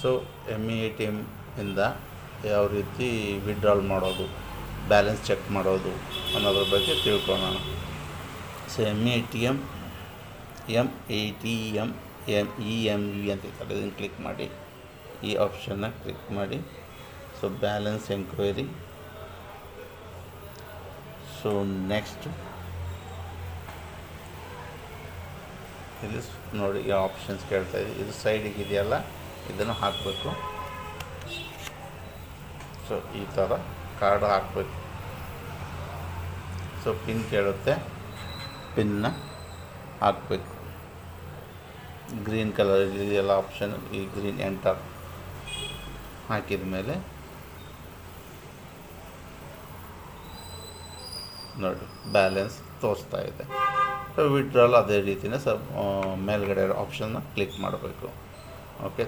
So M A T ಎಮ್ಮಿಂದ ಯಾವ ರೀತಿ withdrawal ಮಾಡೋದು, ಬ್ಯಾಲೆನ್ಸ್ ಚೆಕ್ ಮಾಡೋದು ಅನ್ನೋದ್ರ ಬಗ್ಗೆ ತಿಳ್ಕೊಳ್ಳೋಣ. So M A T M MEME ಅಂತ ಇರ್ತಾರೆ, ಇದನ್ನು ಕ್ಲಿಕ್ ಮಾಡಿ, ಈ ಆಪ್ಷನ್ನ ಕ್ಲಿಕ್ ಮಾಡಿ. So balance enquiry. So next ಇಲ್ಲಿ ನೋಡಿ ಈ ಆಪ್ಷನ್ಸ್ ಕೇಳ್ತಾಯಿದೆ, ಇದು ಸೈಡಿಗೆ ಇದೆಯಲ್ಲ ಇದನ್ನು ಹಾಕಬೇಕು. ಸೊ ಈ ಥರ ಕಾರ್ಡ್ ಹಾಕಬೇಕು. ಸೊ ಪಿನ್ ಕೇಳುತ್ತೆ, ಪಿನ್ನ ಹಾಕಬೇಕು. ಗ್ರೀನ್ ಕಲರ್ ಇದೆಯಲ್ಲ ಆಪ್ಷನ್, ಈ ಗ್ರೀನ್ ಎಂಟರ್ ಹಾಕಿದ ಮೇಲೆ ನೋಡಿ ಬ್ಯಾಲೆನ್ಸ್ ತೋರಿಸ್ತಾ ಇದೆ. ಸೊ ವಿಡ್ರಾಲ್ ಅದೇ ರೀತಿಯೇ ಮೇಲ್ಗಡೆ ಆಪ್ಷನ್ನ ಕ್ಲಿಕ್ ಮಾಡಬೇಕು. ಓಕೆ.